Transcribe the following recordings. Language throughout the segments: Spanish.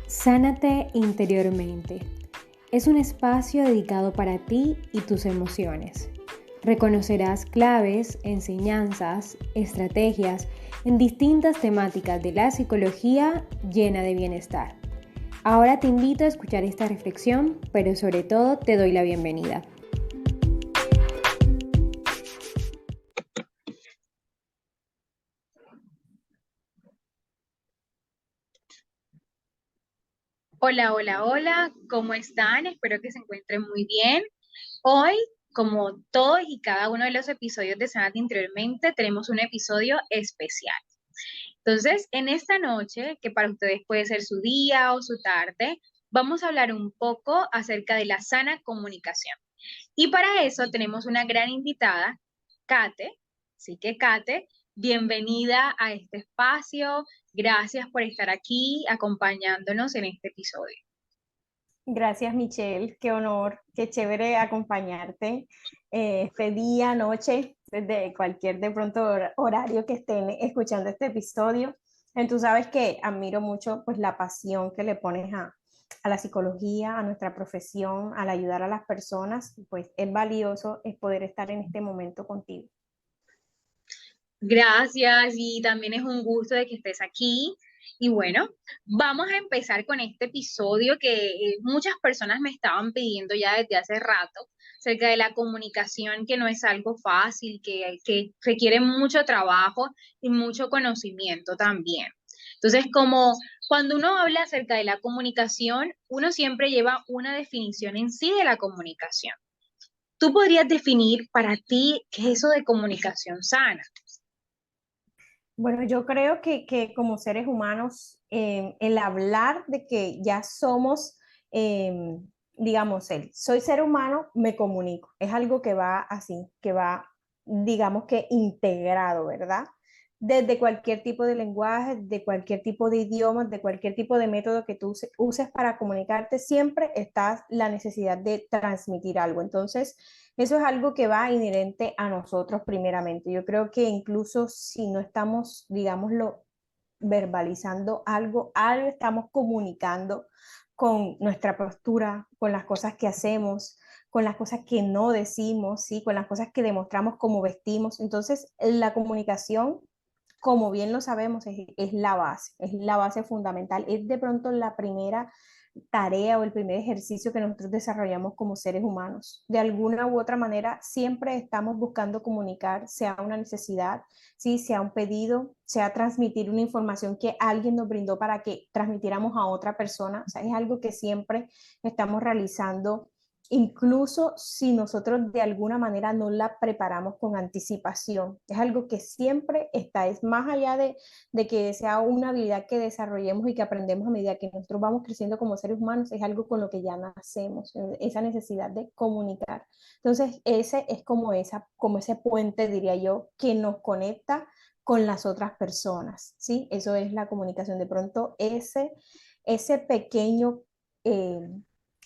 Sánate interiormente. Es un espacio dedicado para ti y tus emociones. Reconocerás claves, enseñanzas, estrategias en distintas temáticas de la psicología llena de bienestar. Ahora te invito a escuchar esta reflexión, pero sobre todo te doy la bienvenida. Hola, hola, hola, ¿cómo están? Espero que se encuentren muy bien. Hoy, como todos y cada uno de los episodios de Sánate Interiormente, tenemos un episodio especial. Entonces, en esta noche, que para ustedes puede ser su día o su tarde, vamos a hablar un poco acerca de la sana comunicación. Y para eso tenemos una gran invitada, Kate. Así que, Kate, bienvenida a este espacio. Gracias por estar aquí acompañándonos en este episodio. Gracias, Michelle. Qué honor, qué chévere acompañarte este día, noche, desde cualquier de pronto horario que estén escuchando este episodio. Tú sabes que admiro mucho pues la pasión que le pones a la psicología, a nuestra profesión, al ayudar a las personas. Pues es valioso es poder estar en este momento contigo. Gracias y también es un gusto de que estés aquí. Y bueno, vamos a empezar con este episodio que muchas personas me estaban pidiendo ya desde hace rato, acerca de la comunicación, que no es algo fácil, que requiere mucho trabajo y mucho conocimiento también. Entonces, como cuando uno habla acerca de la comunicación, uno siempre lleva una definición en sí de la comunicación. ¿Tú podrías definir para ti qué es eso de comunicación sana? Bueno, yo creo que como seres humanos, el hablar de que ya somos, digamos, soy ser humano, me comunico. Es algo que va así, que va, digamos que integrado, ¿verdad? Desde cualquier tipo de lenguaje, de cualquier tipo de idioma, de cualquier tipo de método que tú uses para comunicarte, siempre está la necesidad de transmitir algo. Entonces, eso es algo que va inherente a nosotros primeramente. Yo creo que incluso si no estamos, digámoslo, verbalizando algo estamos comunicando con nuestra postura, con las cosas que hacemos, con las cosas que no decimos, ¿sí? Con las cosas que demostramos cómo vestimos. Entonces, la comunicación, como bien lo sabemos, es la base fundamental, es de pronto la primera tarea o el primer ejercicio que nosotros desarrollamos como seres humanos. De alguna u otra manera, siempre estamos buscando comunicar, sea una necesidad, ¿sí? Sea un pedido, sea transmitir una información que alguien nos brindó para que transmitiéramos a otra persona. O sea, es algo que siempre estamos realizando, incluso si nosotros de alguna manera no la preparamos con anticipación. Es algo que siempre está, es más allá de que sea una habilidad que desarrollemos y que aprendemos a medida que nosotros vamos creciendo como seres humanos, es algo con lo que ya nacemos, esa necesidad de comunicar. Entonces, ese es como ese puente, diría yo, que nos conecta con las otras personas, ¿sí? Eso es la comunicación. De pronto, ese pequeño... Eh,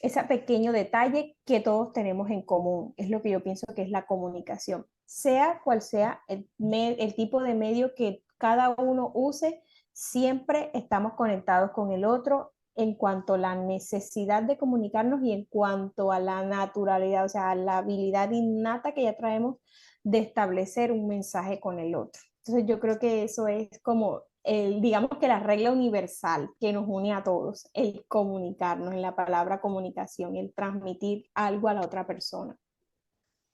ese pequeño detalle que todos tenemos en común, es lo que yo pienso que es la comunicación. Sea cual sea el tipo de medio que cada uno use, siempre estamos conectados con el otro en cuanto a la necesidad de comunicarnos y en cuanto a la naturalidad, o sea, a la habilidad innata que ya traemos de establecer un mensaje con el otro. Entonces yo creo que eso es como digamos que la regla universal que nos une a todos, el comunicarnos, en la palabra comunicación, el transmitir algo a la otra persona.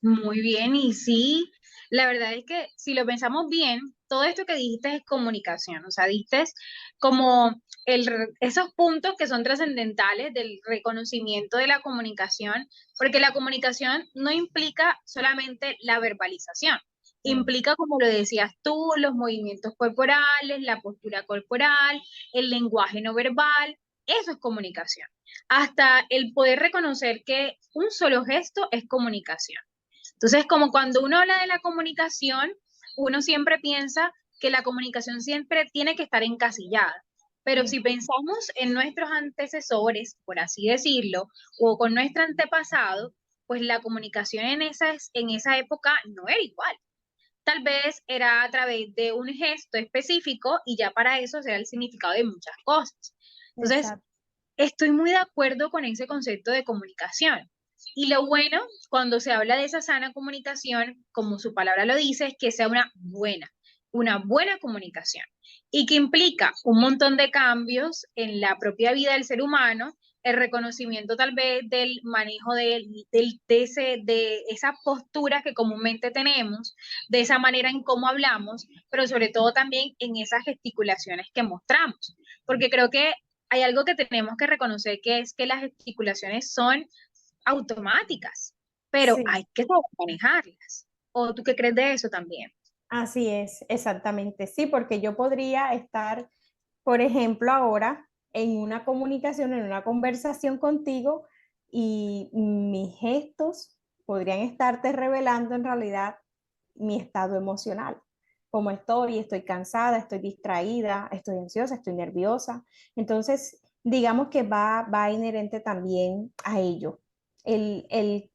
Muy bien, y sí, la verdad es que si lo pensamos bien, todo esto que dijiste es comunicación, o sea, diste como esos puntos que son trascendentales del reconocimiento de la comunicación, porque la comunicación no implica solamente la verbalización, implica, como lo decías tú, los movimientos corporales, la postura corporal, el lenguaje no verbal, eso es comunicación. Hasta el poder reconocer que un solo gesto es comunicación. Entonces, como cuando uno habla de la comunicación, uno siempre piensa que la comunicación siempre tiene que estar encasillada. Pero si pensamos en nuestros antecesores, por así decirlo, o con nuestro antepasado, pues la comunicación en esa época no era igual. tal vez era a través de un gesto específico y ya para eso será el significado de muchas cosas. Entonces, Exacto. estoy muy de acuerdo con ese concepto de comunicación. Y lo bueno, cuando se habla de esa sana comunicación, como su palabra lo dice, es que sea una buena comunicación. Y que implica un montón de cambios en la propia vida del ser humano, el reconocimiento tal vez del manejo de esa postura que comúnmente tenemos, de esa manera en cómo hablamos, pero sobre todo también en esas gesticulaciones que mostramos. Porque creo que hay algo que tenemos que reconocer, que es que las gesticulaciones son automáticas, pero Sí, hay que saber manejarlas. ¿O tú qué crees de eso también? así es, exactamente. Sí, porque yo podría estar, por ejemplo, ahora en una comunicación, en una conversación contigo y mis gestos podrían estarte revelando en realidad mi estado emocional. Cómo estoy cansada, estoy distraída, estoy ansiosa, estoy nerviosa. Entonces, digamos que va inherente también a ello. El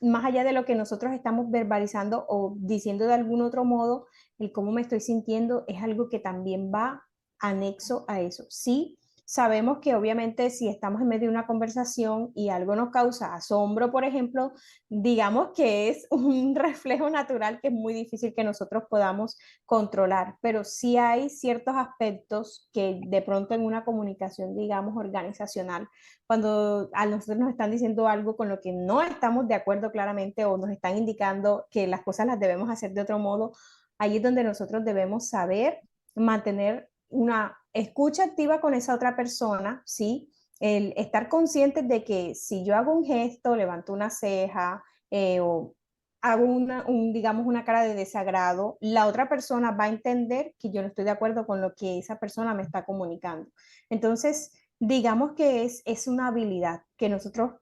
más allá de lo que nosotros estamos verbalizando o diciendo de algún otro modo, el cómo me estoy sintiendo es algo que también va anexo a eso. Sí, sabemos que obviamente si estamos en medio de una conversación y algo nos causa asombro, por ejemplo, digamos que es un reflejo natural que es muy difícil que nosotros podamos controlar, pero sí hay ciertos aspectos que de pronto en una comunicación, digamos, organizacional, cuando a nosotros nos están diciendo algo con lo que no estamos de acuerdo claramente o nos están indicando que las cosas las debemos hacer de otro modo, ahí es donde nosotros debemos saber mantener una escucha activa con esa otra persona, ¿sí? El estar conscientes de que si yo hago un gesto, levanto una ceja o hago digamos, una cara de desagrado, la otra persona va a entender que yo no estoy de acuerdo con lo que esa persona me está comunicando. Entonces, digamos que es una habilidad que nosotros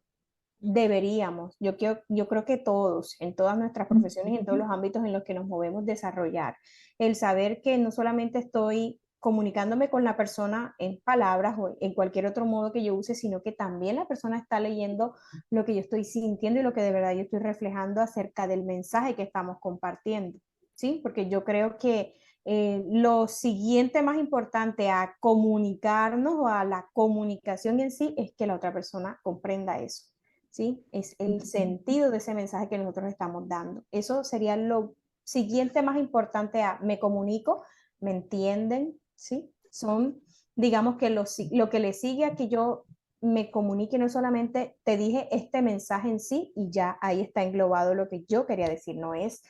deberíamos, yo creo que todos, en todas nuestras profesiones y en todos los ámbitos en los que nos movemos, desarrollar. El saber que no solamente estoy comunicándome con la persona en palabras o en cualquier otro modo que yo use, sino que también la persona está leyendo lo que yo estoy sintiendo y lo que de verdad yo estoy reflejando acerca del mensaje que estamos compartiendo, ¿sí? Porque yo creo que lo siguiente más importante a comunicarnos o a la comunicación en sí es que la otra persona comprenda eso. ¿Sí? Es el sentido de ese mensaje que nosotros estamos dando. Eso sería lo siguiente más importante a me comunico, me entienden, ¿sí? Son, digamos que lo que le sigue a que yo me comunique, no solamente te dije este mensaje en sí y ya ahí está englobado lo que yo quería decir, no es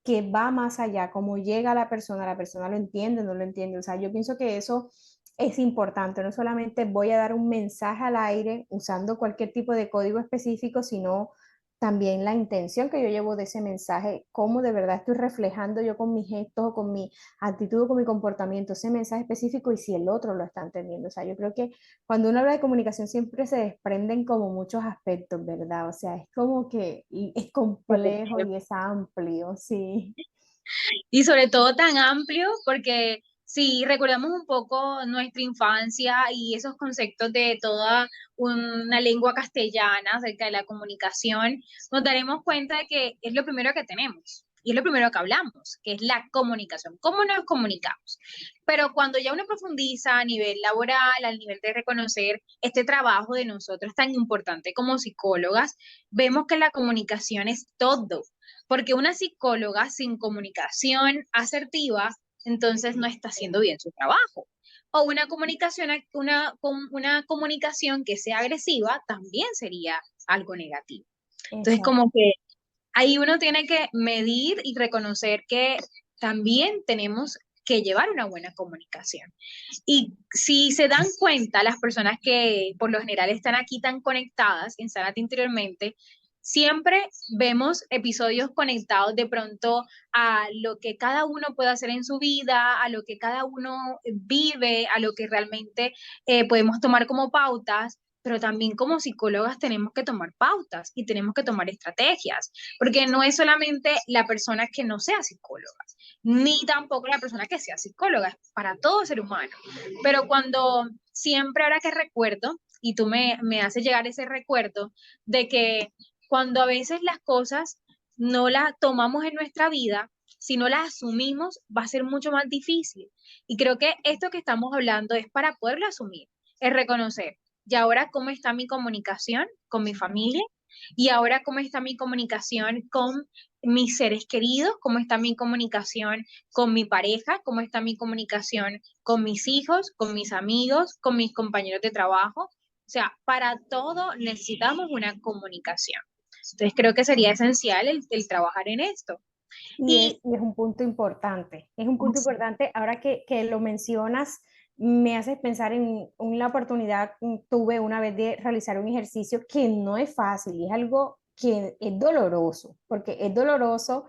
que va más allá, como llega a la persona lo entiende, no lo entiende. O sea, yo pienso que eso es importante. No solamente voy a dar un mensaje al aire usando cualquier tipo de código específico, sino también la intención que yo llevo de ese mensaje, cómo de verdad estoy reflejando yo con mis gestos o con mi actitud o con mi comportamiento ese mensaje específico y si el otro lo está entendiendo. O sea, yo creo que cuando uno habla de comunicación siempre se desprenden como muchos aspectos, ¿verdad? O sea, es como que es complejo y es amplio, sí. Y sobre todo tan amplio, porque si recordamos un poco nuestra infancia y esos conceptos de toda una lengua castellana acerca de la comunicación, nos daremos cuenta de que es lo primero que tenemos. Y es lo primero que hablamos, que es la comunicación. ¿Cómo nos comunicamos? Pero cuando ya uno profundiza a nivel laboral, al nivel de reconocer este trabajo de nosotros tan importante como psicólogas, vemos que la comunicación es todo, porque una psicóloga sin comunicación asertiva, entonces no está haciendo bien su trabajo. O una comunicación que sea agresiva también sería algo negativo. Entonces, Exacto. como que ahí uno tiene que medir y reconocer que también tenemos que llevar una buena comunicación. Y si se dan cuenta, las personas que por lo general están aquí tan conectadas en Sánate Interiormente, siempre vemos episodios conectados de pronto a lo que cada uno puede hacer en su vida, a lo que cada uno vive, a lo que realmente podemos tomar como pautas, pero también como psicólogas tenemos que tomar pautas y tenemos que tomar estrategias, porque no es solamente la persona que no sea psicóloga, ni tampoco la persona que sea psicóloga, es para todo ser humano. Pero cuando siempre ahora que recuerdo, y tú me haces llegar ese recuerdo de que cuando a veces las cosas no las tomamos en nuestra vida, si no las asumimos, va a ser mucho más difícil. Y creo que esto que estamos hablando es para poderlo asumir, es reconocer, y ahora cómo está mi comunicación con mi familia, y ahora cómo está mi comunicación con mis seres queridos, cómo está mi comunicación con mi pareja, cómo está mi comunicación con mis hijos, con mis amigos, con mis compañeros de trabajo. O sea, para todo necesitamos una comunicación. Entonces creo que sería esencial el trabajar en esto. Y Y es un punto importante. Es un punto importante. Ahora que lo mencionas, me haces pensar en una oportunidad tuve una vez de realizar un ejercicio que no es fácil y es algo que es doloroso, porque es doloroso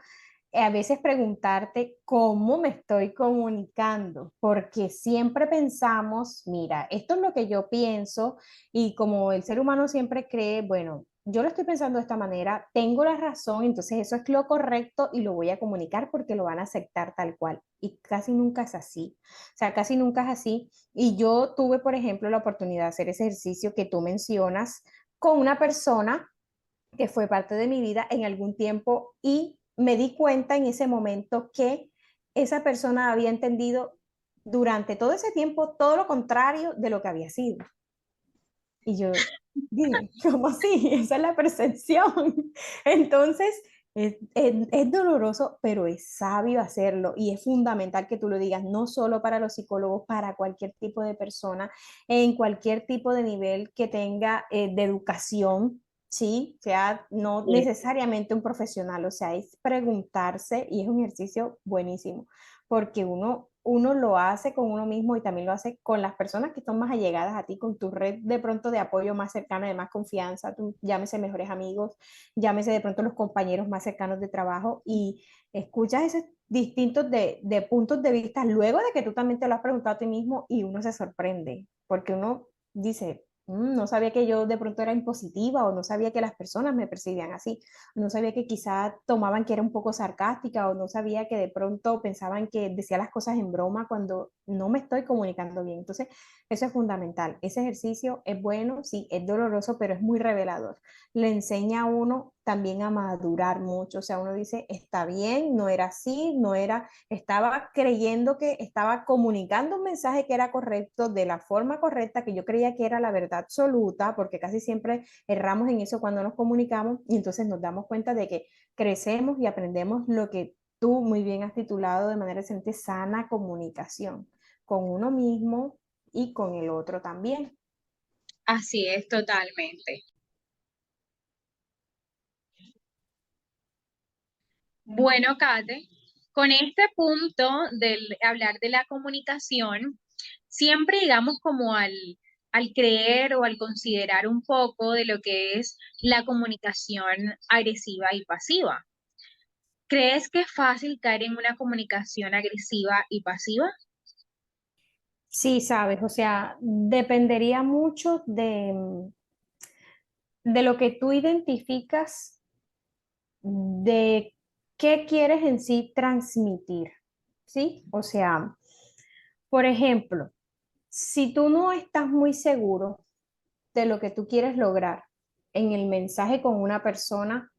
a veces preguntarte cómo me estoy comunicando, porque siempre pensamos, mira, esto es lo que yo pienso y como el ser humano siempre cree, bueno, yo lo estoy pensando de esta manera, tengo la razón, entonces eso es lo correcto y lo voy a comunicar porque lo van a aceptar tal cual. Y casi nunca es así. O sea, casi nunca es así. Y yo tuve, por ejemplo, la oportunidad de hacer ese ejercicio que tú mencionas con una persona que fue parte de mi vida en algún tiempo y me di cuenta en ese momento que esa persona había entendido durante todo ese tiempo todo lo contrario de lo que había sido. Y yo, dime, ¿cómo así? Esa es la percepción. Entonces, es doloroso, pero es sabio hacerlo y es fundamental que tú lo digas, no solo para los psicólogos, para cualquier tipo de persona, en cualquier tipo de nivel que tenga de educación, ¿sí? O sea, no necesariamente un profesional, o sea, es preguntarse y es un ejercicio buenísimo, porque uno lo hace con uno mismo y también lo hace con las personas que son más allegadas a ti, con tu red de pronto de apoyo más cercana, de más confianza, tú, llámese mejores amigos, llámese de pronto los compañeros más cercanos de trabajo y escuchas esos distintos de puntos de vista luego de que tú también te lo has preguntado a ti mismo y uno se sorprende, porque uno dice, no sabía que yo de pronto era impositiva o no sabía que las personas me percibían así, no sabía que quizá tomaban que era un poco sarcástica o no sabía que de pronto pensaban que decía las cosas en broma cuando no me estoy comunicando bien. Entonces, eso es fundamental. Ese ejercicio es bueno, sí, es doloroso, pero es muy revelador. Le enseña a uno también a madurar mucho. O sea, uno dice, está bien, no era así, no era, estaba creyendo que estaba comunicando un mensaje que era correcto, de la forma correcta, que yo creía que era la verdad absoluta, porque casi siempre erramos en eso cuando nos comunicamos y entonces nos damos cuenta de que crecemos y aprendemos lo que tú muy bien has titulado de manera excelente, sana comunicación con uno mismo y con el otro también. así es totalmente. Bueno, Kate, con este punto del hablar de la comunicación, siempre llegamos como al creer o al considerar un poco de lo que es la comunicación agresiva y pasiva. ¿Crees que es fácil caer en una comunicación agresiva y pasiva? Sí, sabes, o sea, dependería mucho de lo que tú identificas, de qué quieres en sí transmitir, ¿sí? O sea, por ejemplo, si tú no estás muy seguro de lo que tú quieres lograr en el mensaje con una persona,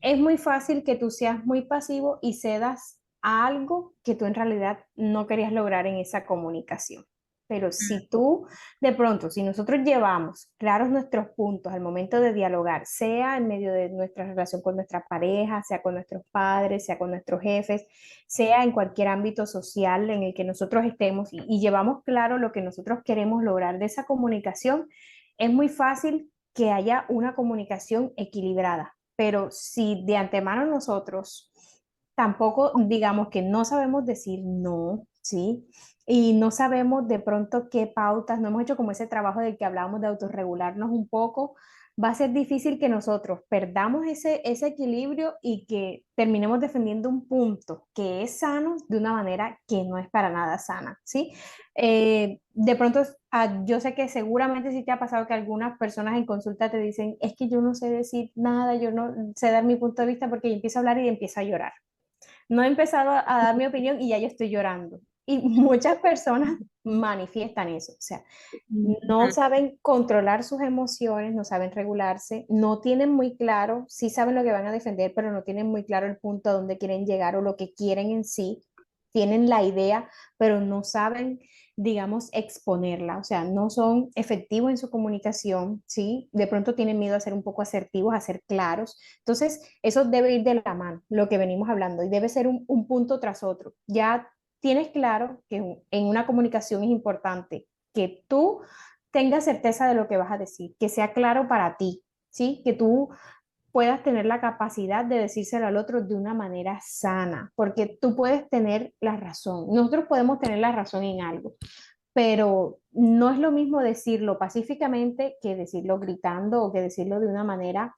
es muy fácil que tú seas muy pasivo y cedas a algo que tú en realidad no querías lograr en esa comunicación. Pero Mm. si tú, de pronto, si nosotros llevamos claros nuestros puntos al momento de dialogar, sea en medio de nuestra relación con nuestra pareja, sea con nuestros padres, sea con nuestros jefes, sea en cualquier ámbito social en el que nosotros estemos y llevamos claro lo que nosotros queremos lograr de esa comunicación, es muy fácil que haya una comunicación equilibrada. Pero si de antemano nosotros tampoco digamos que no sabemos decir no, ¿sí? Y no sabemos de pronto qué pautas, no hemos hecho como ese trabajo del que hablábamos de autorregularnos un poco, va a ser difícil que nosotros perdamos ese equilibrio y que terminemos defendiendo un punto que es sano de una manera que no es para nada sana, ¿sí? De pronto, yo sé que seguramente sí te ha pasado que algunas personas en consulta te dicen, es que yo no sé decir nada, yo no sé dar mi punto de vista porque yo empiezo a hablar y empiezo a llorar. No he empezado a dar mi opinión y ya yo estoy llorando. Y muchas personas manifiestan eso, o sea, no saben controlar sus emociones, no saben regularse, no tienen muy claro, sí saben lo que van a defender, pero no tienen muy claro el punto a donde quieren llegar o lo que quieren en sí. Tienen la idea, pero no saben, digamos, exponerla, o sea, no son efectivos en su comunicación, ¿sí? De pronto tienen miedo a ser un poco asertivos, a ser claros. Entonces, eso debe ir de la mano, lo que venimos hablando, y debe ser un punto tras otro. Ya tienes claro que en una comunicación es importante que tú tengas certeza de lo que vas a decir, que sea claro para ti, ¿sí? Que tú puedas tener la capacidad de decírselo al otro de una manera sana, porque tú puedes tener la razón. Nosotros podemos tener la razón en algo, pero no es lo mismo decirlo pacíficamente que decirlo gritando o que decirlo de una manera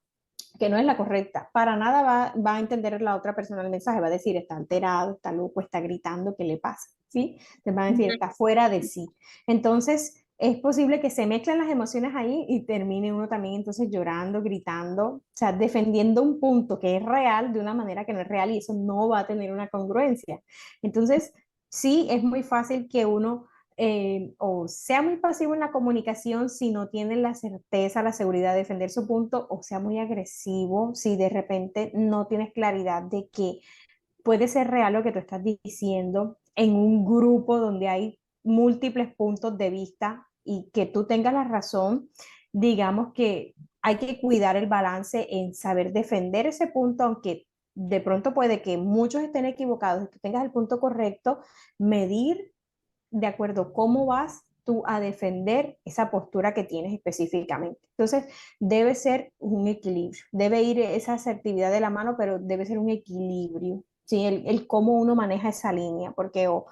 que no es la correcta. Para nada va a entender la otra persona el mensaje, va a decir, está alterado, está loco, está gritando, ¿qué le pasa? ¿Sí? Te van a decir, está fuera de sí. Entonces, es posible que se mezclen las emociones ahí y termine uno también entonces llorando, gritando, o sea, defendiendo un punto que es real de una manera que no es real y eso no va a tener una congruencia. Entonces, sí, es muy fácil que uno o sea muy pasivo en la comunicación si no tiene la certeza, la seguridad de defender su punto, o sea muy agresivo si de repente no tienes claridad de que puede ser real lo que tú estás diciendo en un grupo donde hay múltiples puntos de vista y que tú tengas la razón, digamos que hay que cuidar el balance en saber defender ese punto, aunque de pronto puede que muchos estén equivocados y tú tengas el punto correcto, medir de acuerdo cómo vas tú a defender esa postura que tienes específicamente. Entonces, debe ser un equilibrio, debe ir esa asertividad de la mano, pero debe ser un equilibrio, ¿sí? El cómo uno maneja esa línea, porque o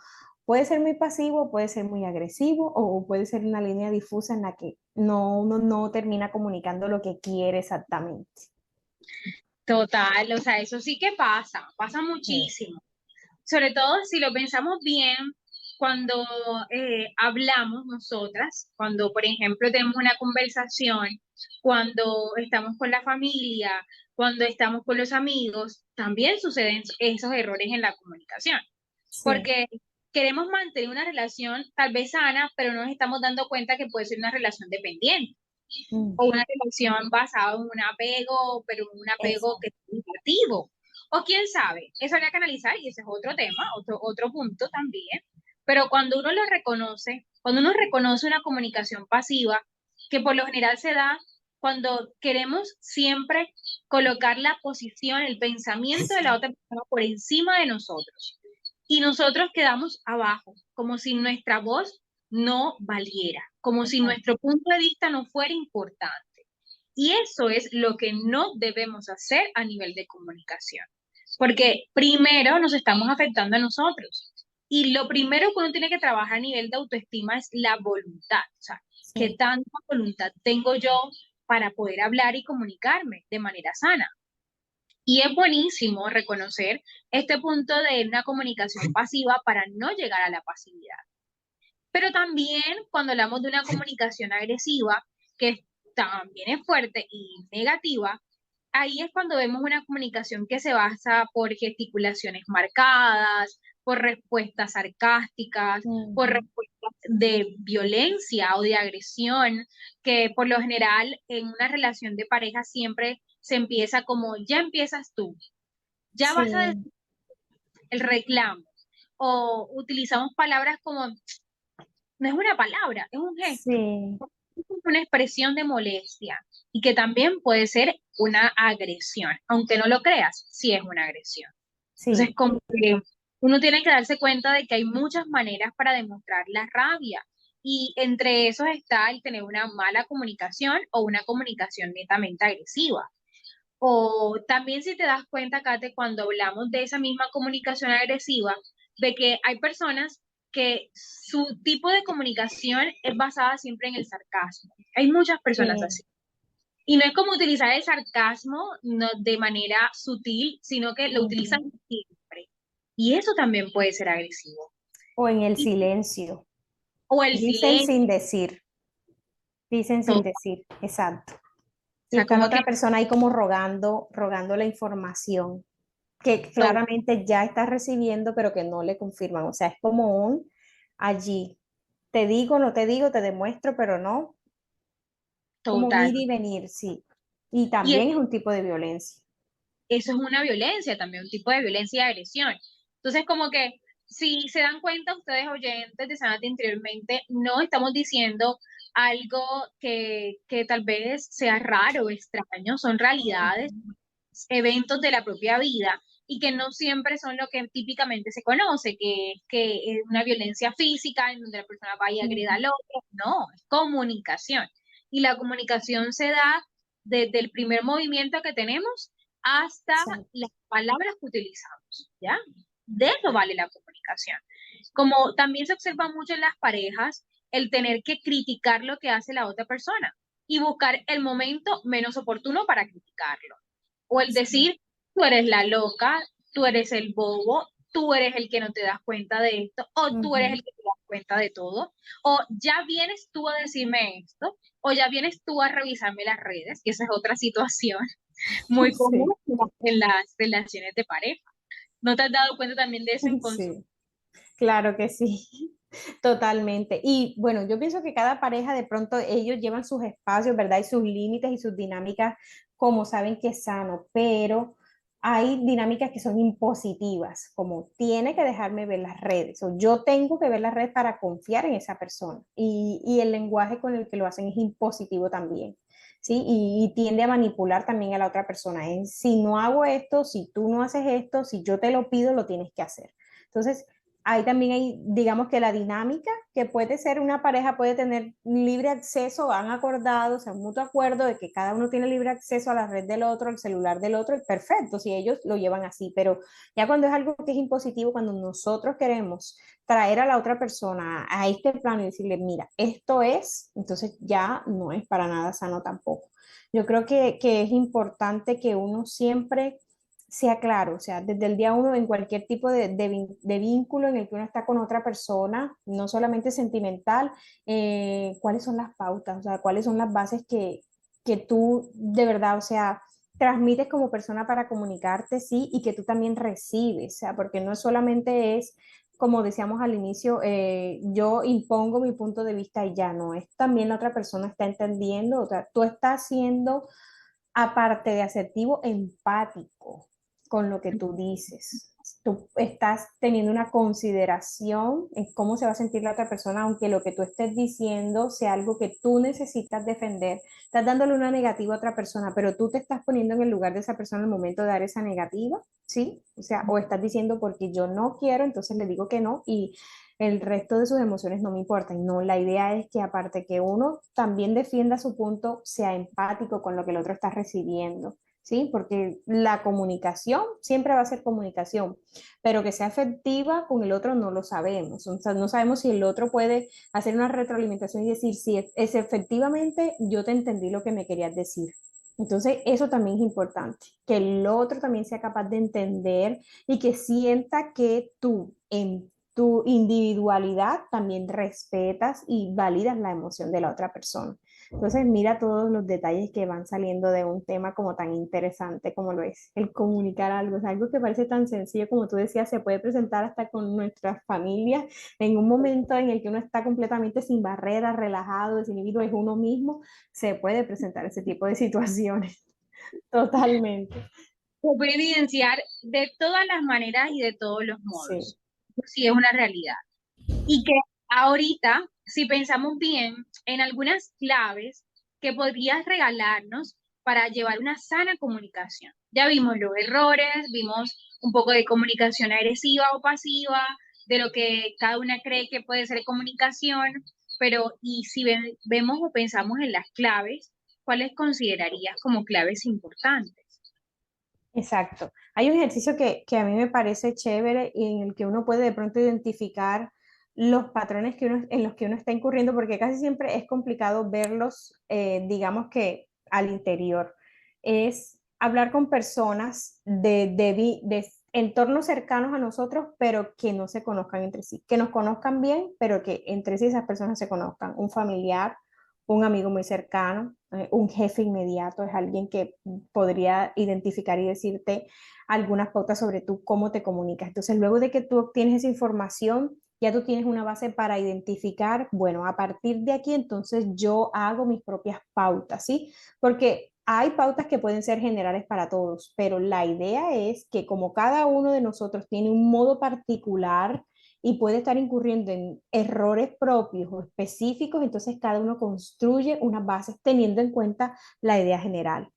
puede ser muy pasivo, puede ser muy agresivo, o puede ser una línea difusa en la que uno no termina comunicando lo que quiere exactamente. Total, o sea, eso sí que pasa Sí, muchísimo. Sobre todo si lo pensamos bien, cuando hablamos nosotras, cuando por ejemplo tenemos una conversación, cuando estamos con la familia, cuando estamos con los amigos, también suceden esos errores en la comunicación, sí. porque queremos mantener una relación tal vez sana, pero no nos estamos dando cuenta que puede ser una relación dependiente o Mm, una relación basada en un apego, pero un apego que exacto. es negativo. O quién sabe, eso habría que analizar y ese es otro tema, otro punto también. Pero cuando uno lo reconoce, cuando uno reconoce una comunicación pasiva, que por lo general se da cuando queremos siempre colocar la posición, el pensamiento de la otra persona por encima de nosotros. Y nosotros quedamos abajo, como si nuestra voz no valiera, como si nuestro punto de vista no fuera importante. Y eso es lo que no debemos hacer a nivel de comunicación, porque primero nos estamos afectando a nosotros. Y lo primero que uno tiene que trabajar a nivel de autoestima es la voluntad, o sea, qué Sí, tanta voluntad tengo yo para poder hablar y comunicarme de manera sana. Y es buenísimo reconocer este punto de una comunicación pasiva para no llegar a la pasividad. Pero también cuando hablamos de una comunicación agresiva, que también es fuerte y negativa, ahí es cuando vemos una comunicación que se basa por gesticulaciones marcadas, por respuestas sarcásticas, por ujú, respuestas de violencia o de agresión, que por lo general en una relación de pareja siempre se empieza como, ya empiezas tú, ya vas a decir sí, el reclamo, o utilizamos palabras como, no es una palabra, es un gesto, sí, es una expresión de molestia y que también puede ser una agresión, aunque no lo creas, sí es una agresión. Entonces, sí. como que uno tiene que darse cuenta de que hay muchas maneras para demostrar la rabia y entre esos está el tener una mala comunicación o una comunicación netamente agresiva. O también si te das cuenta, Kate, cuando hablamos de esa misma comunicación agresiva, de que hay personas que su tipo de comunicación es basada siempre en el sarcasmo. Hay muchas personas Sí, así. Y no es como utilizar el sarcasmo no, de manera sutil, sino que lo utilizan ujú. siempre. Y eso también puede ser agresivo. O en el Y- silencio. o el Dicen silencio, sin decir, dicen sin o decir, exacto. Y sea, está la como que otra persona ahí como rogando, rogando la información. que To- claramente ya estás recibiendo, pero que no le confirman. O sea, es como un allí, te digo, no te digo, te demuestro, pero no, como un Total. ir y venir, sí. Y Y también es un tipo de violencia. eso es una violencia también, un tipo de violencia y agresión. Entonces, como que si se dan cuenta ustedes oyentes de Sánate Interiormente, no estamos diciendo algo que tal vez sea raro o extraño, son realidades, Ujú. eventos de la propia vida y que no siempre son lo que típicamente se conoce, que es una violencia física en donde la persona vaya y agreda Ujú. al otro. No, es comunicación. Y la comunicación se da desde el primer movimiento que tenemos hasta Exacto. las palabras que utilizamos, ¿ya? De eso vale la comunicación. Como también se observa mucho en las parejas, el tener que criticar lo que hace la otra persona y buscar el momento menos oportuno para criticarlo. O el Sí. decir, tú eres la loca, tú eres el bobo, tú eres el que no te das cuenta de esto, o tú eres el Ujú. que te das cuenta de todo, o ya vienes tú a decirme esto, o ya vienes tú a revisarme las redes, que esa es otra situación muy común Sí, en las relaciones de pareja. ¿No te has dado cuenta también de eso en consulta? sí, claro que sí, totalmente. Y bueno, yo pienso que cada pareja de pronto ellos llevan sus espacios, ¿verdad? Y sus límites y sus dinámicas como saben que es sano, pero hay dinámicas que son impositivas, como tiene que dejarme ver las redes o yo tengo que ver las redes para confiar en esa persona. Y el lenguaje con el que lo hacen es impositivo también. ¿Sí? Y tiende a manipular también a la otra persona. Es, si no hago esto, si tú no haces esto, si yo te lo pido, lo tienes que hacer. Entonces, ahí también hay, digamos que la dinámica, que puede ser una pareja, puede tener libre acceso, han acordado, o sea, un mutuo acuerdo de que cada uno tiene libre acceso a la red del otro, al celular del otro, y perfecto, si ellos lo llevan así, pero ya cuando es algo que es impositivo, cuando nosotros queremos traer a la otra persona a este plano y decirle, mira, esto es, entonces ya no es para nada sano tampoco. Yo creo que es importante que uno siempre sea claro, o sea, desde el día uno en cualquier tipo de vínculo en el que uno está con otra persona, no solamente sentimental, cuáles son las pautas, o sea, cuáles son las bases que tú de verdad, o sea, transmites como persona para comunicarte, sí, y que tú también recibes, o sea, porque no solamente es, como decíamos al inicio, yo impongo mi punto de vista y ya no, es también la otra persona está entendiendo, o sea, tú estás siendo aparte de asertivo, empático con lo que tú dices. Tú estás teniendo una consideración en cómo se va a sentir la otra persona, aunque lo que tú estés diciendo sea algo que tú necesitas defender. Estás dándole una negativa a otra persona, pero tú te estás poniendo en el lugar de esa persona al momento de dar esa negativa, ¿sí? O sea, o estás diciendo porque yo no quiero, entonces le digo que no y el resto de sus emociones no me importan. No, la idea es que aparte que uno también defienda su punto, sea empático con lo que el otro está recibiendo, ¿sí? Porque la comunicación siempre va a ser comunicación, pero que sea efectiva con el otro no lo sabemos. O sea, no sabemos si el otro puede hacer una retroalimentación y decir, si es efectivamente yo te entendí lo que me querías decir. Entonces, eso también es importante, que el otro también sea capaz de entender y que sienta que tú, en tu individualidad, también respetas y validas la emoción de la otra persona. Entonces, mira todos los detalles que van saliendo de un tema como tan interesante como lo es el comunicar algo. Es algo que parece tan sencillo como tú decías, se puede presentar hasta con nuestras familias en un momento en el que uno está completamente sin barreras, relajado, desinhibido, es uno mismo, se puede presentar ese tipo de situaciones. Totalmente. Se puede evidenciar de todas las maneras y de todos los Sí, modos. Sí, es una realidad. Y que ahorita, si pensamos bien en algunas claves que podrías regalarnos para llevar una sana comunicación. Ya vimos los errores, vimos un poco de comunicación agresiva o pasiva, de lo que cada una cree que puede ser comunicación, pero y si vemos o pensamos en las claves, ¿cuáles considerarías como claves importantes? exacto. Hay un ejercicio que a mí me parece chévere y en el que uno puede de pronto identificar los patrones que uno, en los que uno está incurriendo, porque casi siempre es complicado verlos, digamos que al interior. Es hablar con personas de entornos cercanos a nosotros, pero que no se conozcan entre sí, que nos conozcan bien, pero que entre sí esas personas se conozcan. Un familiar, un amigo muy cercano, un jefe inmediato, es alguien que podría identificar y decirte algunas pautas sobre tú, cómo te comunicas. Entonces, luego de que tú obtienes esa información, ya tú tienes una base para identificar, bueno, a partir de aquí, entonces yo hago mis propias pautas, ¿sí? Porque hay pautas que pueden ser generales para todos, pero la idea es que como cada uno de nosotros tiene un modo particular y puede estar incurriendo en errores propios o específicos, entonces cada uno construye unas bases teniendo en cuenta la idea general.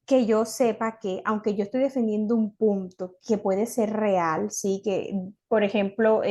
Que yo sepa que, aunque yo estoy defendiendo un punto que puede ser real, sí, que, por ejemplo,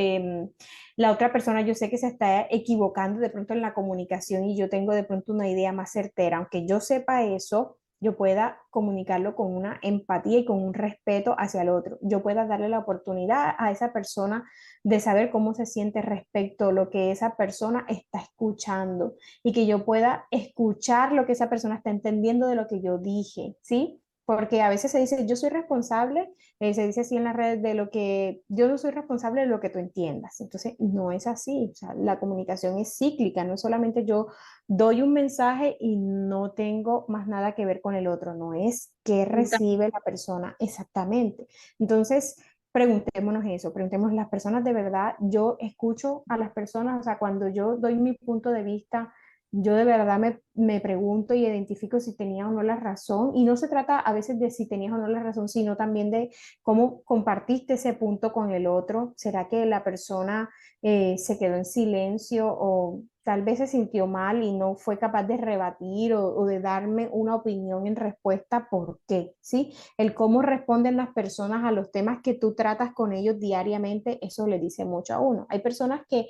la otra persona yo sé que se está equivocando de pronto en la comunicación y yo tengo de pronto una idea más certera, aunque yo sepa eso, yo pueda comunicarlo con una empatía y con un respeto hacia el otro. Yo pueda darle la oportunidad a esa persona de saber cómo se siente respecto a lo que esa persona está escuchando y que yo pueda escuchar lo que esa persona está entendiendo de lo que yo dije, ¿sí? Porque a veces se dice, yo soy responsable, se dice así en las redes de lo que, yo no soy responsable de lo que tú entiendas. Entonces, no es así. O sea, la comunicación es cíclica, no es solamente yo doy un mensaje y no tengo más nada que ver con el otro, no es qué recibe la persona exactamente. Entonces, preguntémonos eso, preguntemos las personas de verdad, yo escucho a las personas, o sea, cuando yo doy mi punto de vista, yo de verdad me pregunto y identifico si tenía o no la razón, y no se trata a veces de si tenías o no la razón, sino también de cómo compartiste ese punto con el otro. ¿Será que la persona se quedó en silencio o tal vez se sintió mal y no fue capaz de rebatir o de darme una opinión en respuesta? ¿Por qué? ¿Sí? El cómo responden las personas a los temas que tú tratas con ellos diariamente, eso le dice mucho a uno. Hay personas que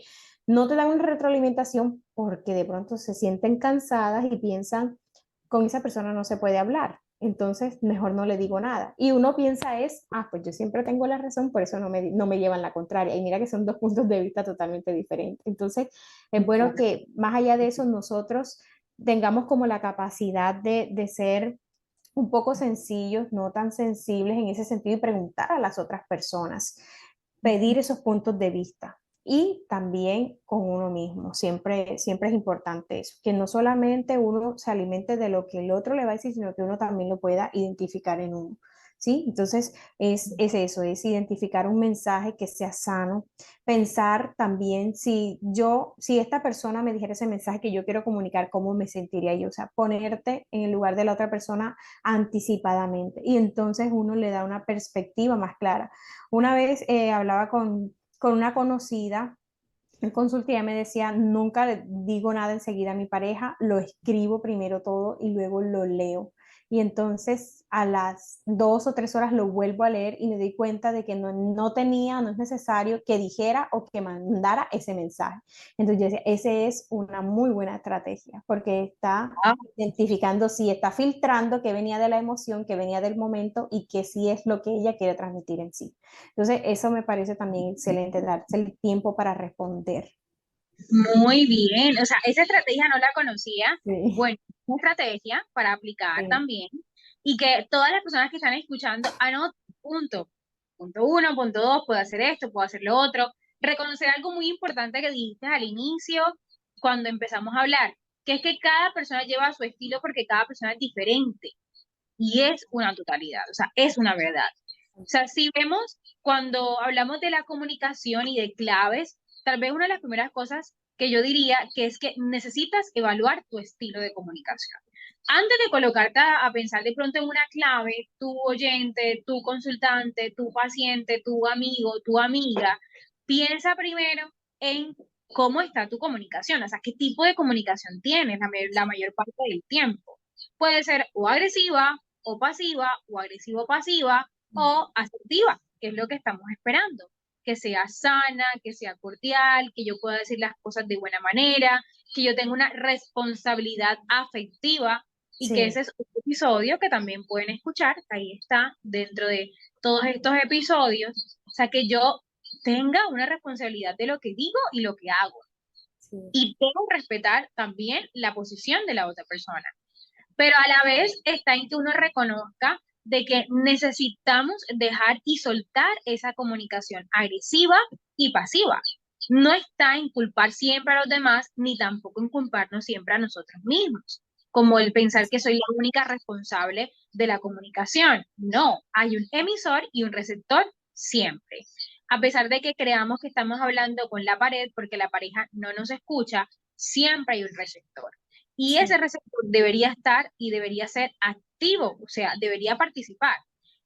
no te dan una retroalimentación porque de pronto se sienten cansadas y piensan, con esa persona no se puede hablar, entonces mejor no le digo nada. Y uno piensa es, pues yo siempre tengo la razón, por eso no me llevan la contraria. Y mira que son dos puntos de vista totalmente diferentes. Entonces, es bueno que más allá de eso nosotros tengamos como la capacidad de ser un poco sencillos, no tan sensibles en ese sentido y preguntar a las otras personas, pedir esos puntos de vista y también con uno mismo. Siempre, siempre es importante eso, que no solamente uno se alimente de lo que el otro le va a decir, sino que uno también lo pueda identificar en uno. ¿Sí? Entonces es eso, es identificar un mensaje que sea sano, pensar también si esta persona me dijera ese mensaje que yo quiero comunicar, ¿cómo me sentiría yo? O sea, ponerte en el lugar de la otra persona anticipadamente y entonces uno le da una perspectiva más clara. Una vez hablaba con una conocida en consulta y ella me decía, nunca le digo nada enseguida a mi pareja, lo escribo primero todo y luego lo leo. Y entonces a las 2 o 3 horas lo vuelvo a leer y me doy cuenta de que no es necesario que dijera o que mandara ese mensaje. Entonces yo decía, ese es una muy buena estrategia porque está identificando si está filtrando que venía de la emoción, que venía del momento y que sí es lo que ella quiere transmitir en sí. Entonces, eso me parece también excelente, darse el tiempo para responder. Muy bien, o sea, esa estrategia no la conocía. Sí, Bueno, una estrategia para aplicar sí, también y que todas las personas que están escuchando anoten punto. Punto uno, punto dos, puedo hacer esto, puedo hacer lo otro. Reconocer algo muy importante que dijiste al inicio cuando empezamos a hablar, que es que cada persona lleva su estilo porque cada persona es diferente y es una totalidad, o sea, es una verdad. O sea, si vemos cuando hablamos de la comunicación y de claves, tal vez una de las primeras cosas que yo diría que es que necesitas evaluar tu estilo de comunicación. Antes de colocarte a pensar de pronto en una clave, tu oyente, tu consultante, tu paciente, tu amigo, tu amiga, piensa primero en cómo está tu comunicación, o sea, qué tipo de comunicación tienes la mayor parte del tiempo. Puede ser o agresiva, o pasiva, o agresivo-pasiva, o asertiva, que es lo que estamos esperando. Que sea sana, que sea cordial, que yo pueda decir las cosas de buena manera, que yo tenga una responsabilidad afectiva y que sí, ese es un episodio que también pueden escuchar, ahí está, dentro de todos estos episodios, o sea, que yo tenga una responsabilidad de lo que digo y lo que hago. sí. Y debo respetar también la posición de la otra persona, pero a la vez está en que uno reconozca de que necesitamos dejar y soltar esa comunicación agresiva y pasiva. no está en culpar siempre a los demás, ni tampoco en culparnos siempre a nosotros mismos, como el pensar que soy la única responsable de la comunicación. No, hay un emisor y un receptor siempre. A pesar de que creamos que estamos hablando con la pared porque la pareja no nos escucha, siempre hay un receptor. Y ese Sí. receptor debería estar y debería ser activo, o sea, debería participar.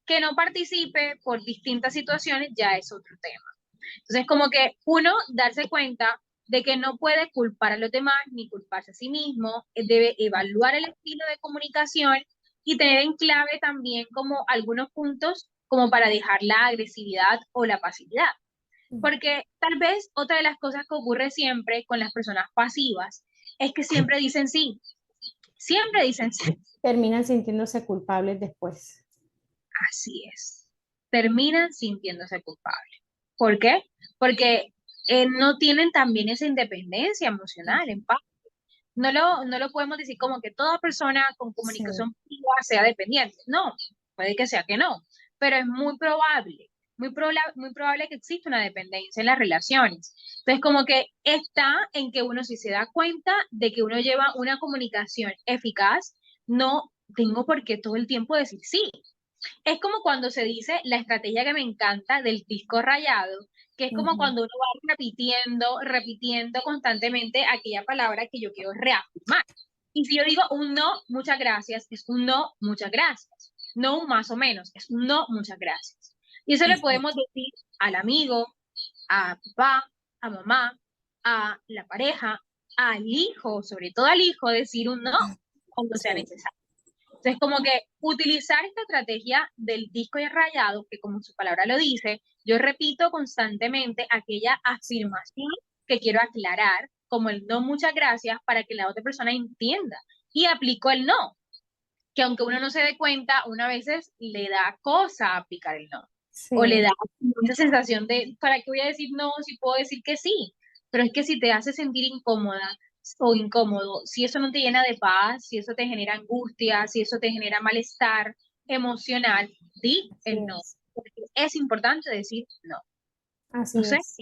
Que no participe por distintas situaciones ya es otro tema. Entonces, como que uno darse cuenta de que no puede culpar a los demás ni culparse a sí mismo, debe evaluar el estilo de comunicación y tener en clave también como algunos puntos como para dejar la agresividad o la pasividad. Porque tal vez otra de las cosas que ocurre siempre con las personas pasivas es que siempre dicen sí. Terminan sintiéndose culpables después. Así es. Terminan sintiéndose culpables. ¿Por qué? Porque no tienen también esa independencia emocional, en paz. No lo podemos decir como que toda persona con Sí, comunicación positiva sea dependiente. No, puede que sea que no, pero es muy probable que exista una dependencia en las relaciones. Entonces, como que está en que uno si se da cuenta de que uno lleva una comunicación eficaz, no tengo por qué todo el tiempo decir sí. Es como cuando se dice la estrategia que me encanta del disco rayado, que es como ujú, cuando uno va repitiendo constantemente aquella palabra que yo quiero reafirmar. Y si yo digo un no, muchas gracias, es un no, muchas gracias. No un más o menos, es un no, muchas gracias. Y eso le podemos exacto. decir al amigo, a papá, a mamá, a la pareja, al hijo, sobre todo al hijo, decir un no cuando sea Sí, necesario. Entonces, como que utilizar esta estrategia del disco y rayado, que como su palabra lo dice, yo repito constantemente aquella sí, afirmación que quiero aclarar, como el no, muchas gracias, para que la otra persona entienda. Y aplico el no, que aunque uno no se dé cuenta, una veces le da cosa aplicar el no. O le da sí, esa sensación de, ¿para qué voy a decir no si puedo decir que sí? Pero es que si te hace sentir incómoda o incómodo, si eso no te llena de paz, si eso te genera angustia, si eso te genera malestar emocional, di así el no. es. Porque es importante decir no. No Así sé, es.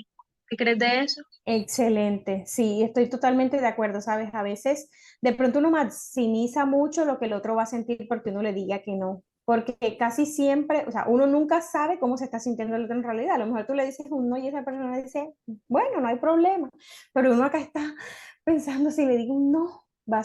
¿qué crees de eso? Excelente, sí, estoy totalmente de acuerdo, ¿sabes? A veces de pronto uno maximiza mucho lo que el otro va a sentir porque uno le diga que no, porque casi siempre, o sea, uno nunca sabe cómo se está sintiendo el otro en realidad. A lo mejor tú le dices un no y esa persona dice, bueno, no hay problema, pero uno acá está pensando si le digo un no, va a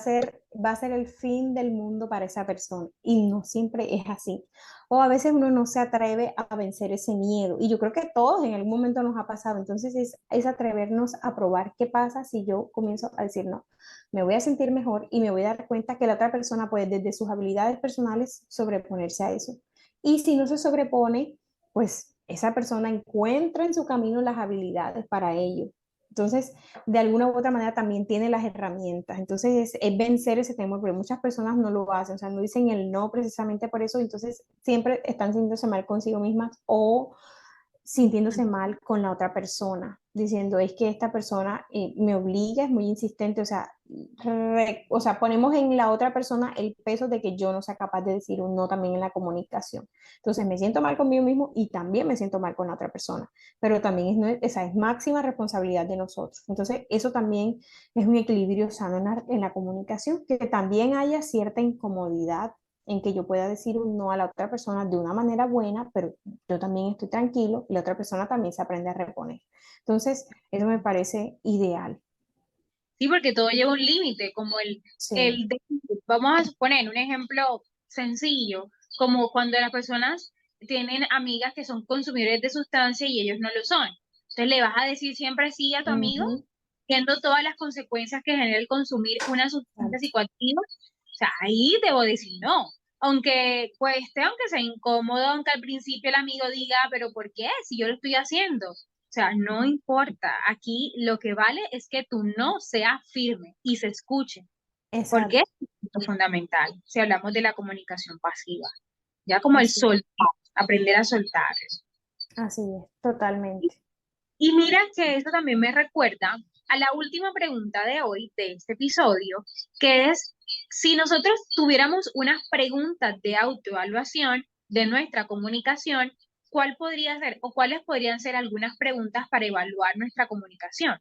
ser el fin del mundo para esa persona y no siempre es así. O a veces uno no se atreve a vencer ese miedo. Y yo creo que todos en algún momento nos ha pasado. Entonces es atrevernos a probar qué pasa si yo comienzo a decir no. Me voy a sentir mejor y me voy a dar cuenta que la otra persona puede desde sus habilidades personales sobreponerse a eso. Y si no se sobrepone, pues esa persona encuentra en su camino las habilidades para ello. Entonces, de alguna u otra manera también tiene las herramientas. Entonces, es vencer ese temor, porque muchas personas no lo hacen, o sea, no dicen el no precisamente por eso, entonces siempre están sintiéndose mal consigo mismas o sintiéndose mal con la otra persona, diciendo es que esta persona me obliga, es muy insistente, o sea, ponemos en la otra persona el peso de que yo no sea capaz de decir un no también en la comunicación. Entonces me siento mal conmigo mismo y también me siento mal con la otra persona, pero también esa es máxima responsabilidad de nosotros. Entonces eso también es un equilibrio sano en la comunicación, que también haya cierta incomodidad en que yo pueda decir un no a la otra persona de una manera buena, pero yo también estoy tranquilo y la otra persona también se aprende a reponer. Entonces, eso me parece ideal. Sí, porque todo lleva un límite, como Sí, vamos a suponer un ejemplo sencillo, como cuando las personas tienen amigas que son consumidores de sustancias y ellos no lo son. Entonces le vas a decir siempre sí a tu amigo, ujú, viendo todas las consecuencias que genera el consumir una sustancia exacto. psicoactiva. O sea, ahí debo decir no. Aunque cueste, aunque sea incómodo, aunque al principio el amigo diga, pero ¿por qué? Si yo lo estoy haciendo. O sea, no importa. Aquí lo que vale es que tu no sea firme y se escuche, porque Exacto, es lo fundamental si hablamos de la comunicación pasiva. Ya como el así, soltar, aprender a soltar eso. así es, totalmente. Y mira que eso también me recuerda a la última pregunta de hoy, de este episodio, que es si nosotros tuviéramos unas preguntas de autoevaluación de nuestra comunicación, ¿cuál podría ser o cuáles podrían ser algunas preguntas para evaluar nuestra comunicación?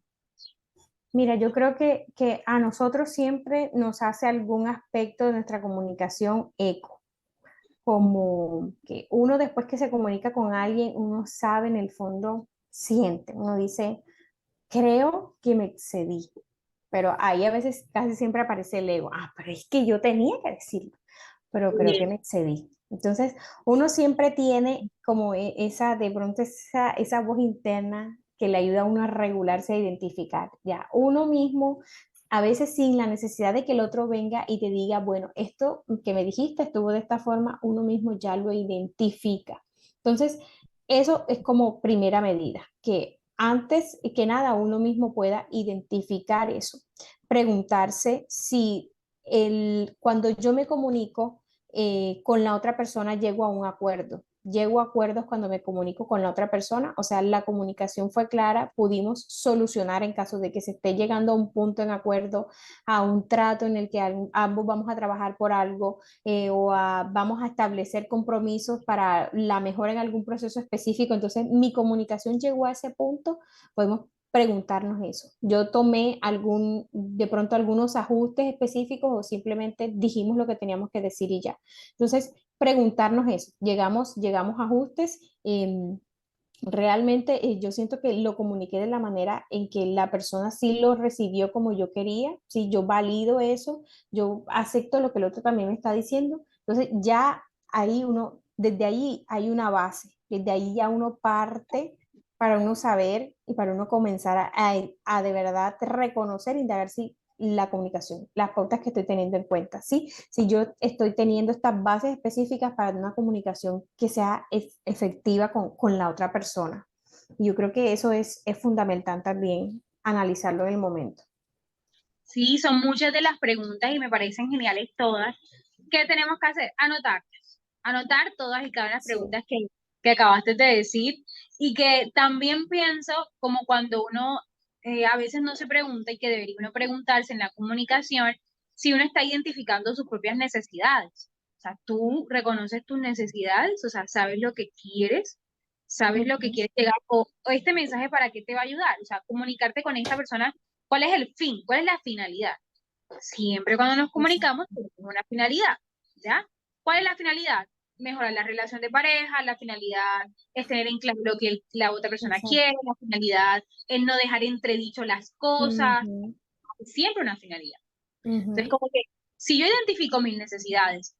Mira, yo creo que a nosotros siempre nos hace algún aspecto de nuestra comunicación eco, como que uno después que se comunica con alguien, uno sabe en el fondo, siente, uno dice, creo que me excedí, pero ahí a veces casi siempre aparece el ego, pero es que yo tenía que decirlo, pero creo que Bien. me excedí. Entonces, uno siempre tiene como esa, de pronto esa voz interna que le ayuda a uno a regularse, a identificar. Ya, uno mismo, a veces sin la necesidad de que el otro venga y te diga, bueno, esto que me dijiste estuvo de esta forma, uno mismo ya lo identifica. Entonces, eso es como primera medida, que antes que nada uno mismo pueda identificar eso, preguntarse si cuando yo me comunico con la otra persona llego a un acuerdo. Llego a acuerdos cuando me comunico con la otra persona, o sea, la comunicación fue clara, pudimos solucionar en caso de que se esté llegando a un punto en acuerdo, a un trato en el que ambos vamos a trabajar por algo vamos a establecer compromisos para la mejora en algún proceso específico. Entonces, mi comunicación llegó a ese punto, podemos preguntarnos eso. Yo tomé de pronto algunos ajustes específicos o simplemente dijimos lo que teníamos que decir y ya. Entonces, preguntarnos eso. Llegamos a ajustes. Realmente yo siento que lo comuniqué de la manera en que la persona sí lo recibió como yo quería, sí, yo valido eso, yo acepto lo que el otro también me está diciendo. Entonces ya desde ahí hay una base, desde ahí ya uno parte para uno saber y para uno comenzar a de verdad reconocer, indagar si la comunicación, las pautas que estoy teniendo en cuenta, ¿sí? Si yo estoy teniendo estas bases específicas para una comunicación que sea efectiva con la otra persona. Y yo creo que eso es fundamental también analizarlo en el momento. Sí, son muchas de las preguntas y me parecen geniales todas. ¿Qué tenemos que hacer? Anotar. Anotar todas y cada una de las Sí. preguntas que acabaste de decir. Y que también pienso como cuando uno a veces no se pregunta y que debería uno preguntarse en la comunicación si uno está identificando sus propias necesidades. O sea, tú reconoces tus necesidades, o sea, sabes lo que quieres, sabes lo que Ujú. quieres llegar, o este mensaje para qué te va a ayudar, o sea, comunicarte con esta persona. ¿Cuál es el fin? ¿Cuál es la finalidad? Siempre cuando nos comunicamos Exacto. tenemos una finalidad, ¿ya? ¿Cuál es la finalidad? Mejorar la relación de pareja, la finalidad es tener en claro lo que la otra persona Exacto. quiere, la finalidad es no dejar entredicho las cosas, Ujú, siempre una finalidad. Entonces, ujú. como que si yo identifico mis necesidades,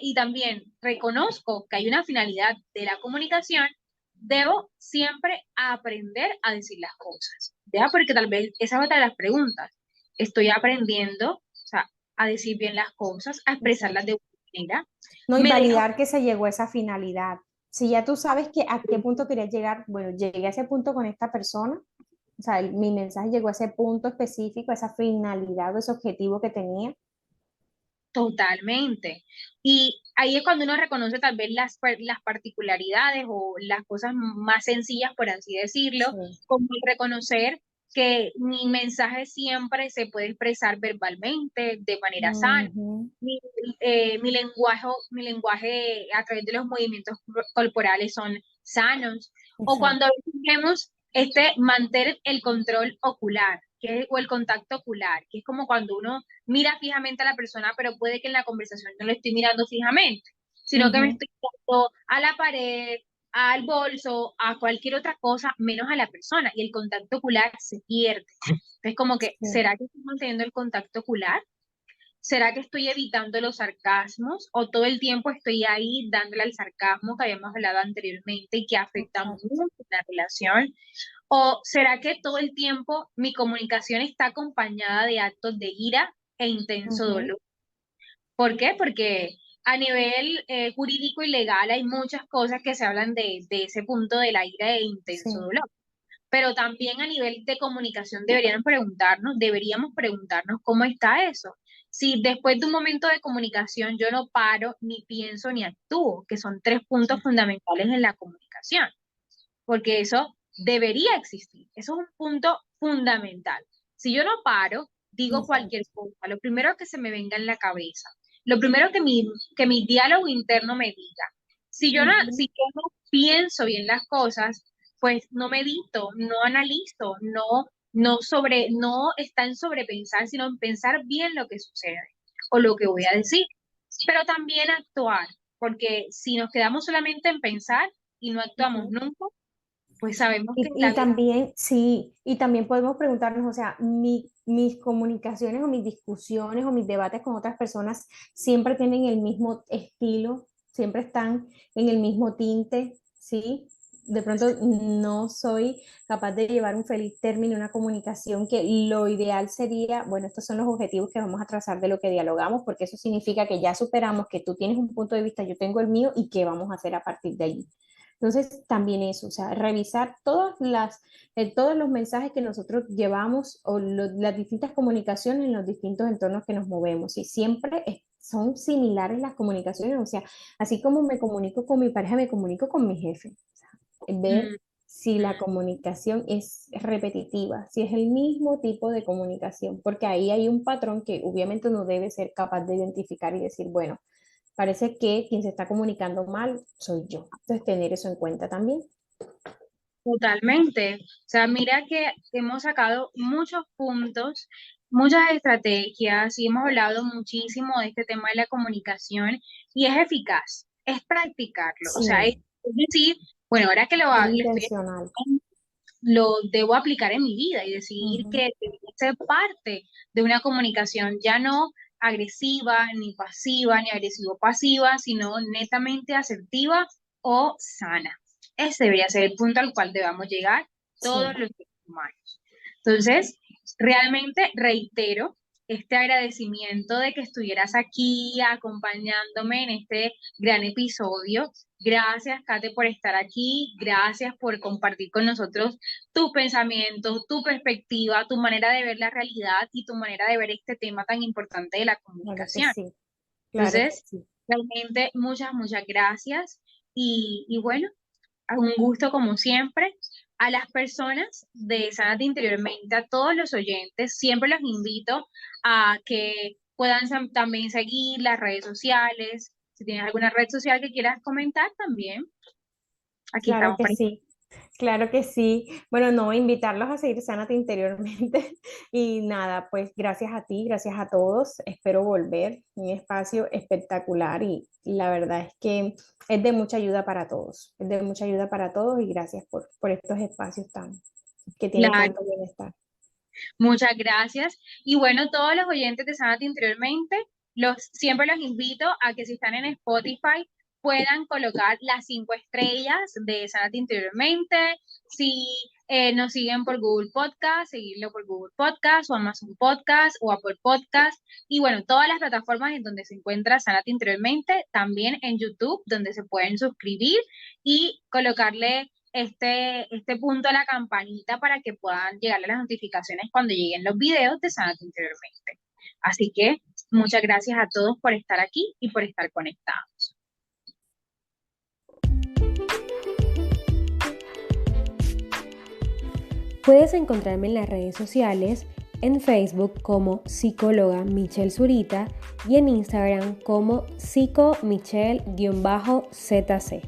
y también reconozco que hay una finalidad de la comunicación, debo siempre aprender a decir las cosas, ¿ya? Porque tal vez esa es otra de las preguntas. Estoy aprendiendo, o sea, a decir bien las cosas, a expresarlas de Exacto. buena manera. No, y Me dejo, validar que se llegó a esa finalidad. Si ya tú sabes que a qué punto querías llegar, bueno, llegué a ese punto con esta persona, o sea, mi mensaje llegó a ese punto específico, a esa finalidad o ese objetivo que tenía. totalmente. Y ahí es cuando uno reconoce tal vez las particularidades o las cosas más sencillas, por así decirlo, Sí. como el reconocer que mi mensaje siempre se puede expresar verbalmente, de manera sana. Ujú. Mi, mi lenguaje a través de los movimientos corporales son sanos. O cuando Exacto. a veces vemos mantener el control ocular, o el contacto ocular, que es como cuando uno mira fijamente a la persona, pero puede que en la conversación no lo estoy mirando fijamente, sino que me Ujú. estoy mirando a la pared, al bolso, a cualquier otra cosa, menos a la persona, y el contacto ocular se pierde. Entonces, como que, Sí. ¿será que estoy manteniendo el contacto ocular? ¿Será que estoy evitando los sarcasmos o todo el tiempo estoy ahí dándole al sarcasmo que habíamos hablado anteriormente y que afecta Exacto. mucho la relación? ¿O será que todo el tiempo mi comunicación está acompañada de actos de ira e intenso Ujú. dolor? ¿Por qué? Porque a nivel jurídico y legal hay muchas cosas que se hablan de ese punto de la ira e intenso Sí. dolor. Pero también a nivel de comunicación deberíamos preguntarnos cómo está eso. Si después de un momento de comunicación yo no paro, ni pienso, ni actúo, que son tres puntos fundamentales en la comunicación, porque eso debería existir. Eso es un punto fundamental. Si yo no paro, digo cualquier Exacto. cosa, lo primero que se me venga en la cabeza, lo primero que mi diálogo interno me diga, Si yo no pienso bien las cosas, pues no medito, no analizo, no está en sobrepensar, sino en pensar bien lo que sucede o lo que voy a decir, pero también actuar, porque si nos quedamos solamente en pensar y no actuamos Ujú. nunca, pues sabemos que Y la vida... también, sí, y también podemos preguntarnos, o sea, mis comunicaciones o mis discusiones o mis debates con otras personas siempre tienen el mismo estilo, siempre están en el mismo tinte, ¿sí? De pronto no soy capaz de llevar un feliz término, una comunicación que lo ideal sería, bueno, estos son los objetivos que vamos a trazar de lo que dialogamos, porque eso significa que ya superamos que tú tienes un punto de vista, yo tengo el mío y qué vamos a hacer a partir de allí. Entonces, también eso, o sea, revisar todos los mensajes que nosotros llevamos o las distintas comunicaciones en los distintos entornos que nos movemos. Y siempre son similares las comunicaciones, o sea, así como me comunico con mi pareja, me comunico con mi jefe. O sea, ver Mm, si la comunicación es repetitiva, si es el mismo tipo de comunicación, porque ahí hay un patrón que obviamente uno debe ser capaz de identificar y decir, bueno, parece que quien se está comunicando mal soy yo. Entonces, tener eso en cuenta también. Totalmente. O sea, mira que hemos sacado muchos puntos, muchas estrategias y hemos hablado muchísimo de este tema de la comunicación y es eficaz, es practicarlo. O sea, Sí, es decir, bueno, ahora que ser le estoy intencional. lo debo aplicar en mi vida y decidir Ujú. que debe ser parte de una comunicación ya no agresiva, ni pasiva, ni agresivo-pasiva, sino netamente asertiva o sana. Ese debería ser el punto al cual debamos llegar todos Sí, los seres humanos. Entonces, realmente reitero este agradecimiento de que estuvieras aquí acompañándome en este gran episodio. Gracias, Kate, por estar aquí. Gracias por compartir con nosotros tu pensamiento, tu perspectiva, tu manera de ver la realidad y tu manera de ver este tema tan importante de la claro que comunicación. sí, claro que Entonces, sí. realmente muchas gracias y bueno, un gusto como siempre. A las personas de Sánate Interiormente, a todos los oyentes, siempre los invito a que puedan también seguir las redes sociales. Si tienes alguna red social que quieras comentar también, aquí Claro estamos que para... sí. Claro que sí. Bueno, no, invitarlos a seguir Sánate Interiormente. Y nada, pues gracias a ti, gracias a todos. Espero volver. Un espacio espectacular y la verdad es que es de mucha ayuda para todos. Es de mucha ayuda para todos y gracias por estos espacios tan, que tienen Claro, tanto bienestar. muchas gracias. Y bueno, todos los oyentes de Sánate Interiormente, siempre los invito a que si están en Spotify puedan colocar las 5 estrellas de Sánate Interiormente. Si nos siguen por Google Podcast, seguirlo por Google Podcast o Amazon Podcast o Apple Podcast. Y bueno, todas las plataformas en donde se encuentra Sánate Interiormente, también en YouTube, donde se pueden suscribir y colocarle este punto a la campanita para que puedan llegarle las notificaciones cuando lleguen los videos de Sánate Interiormente. Así que muchas gracias a todos por estar aquí y por estar conectados. Puedes encontrarme en las redes sociales, en Facebook como psicóloga Michelle Zurita y en Instagram como psicomichelle-zc.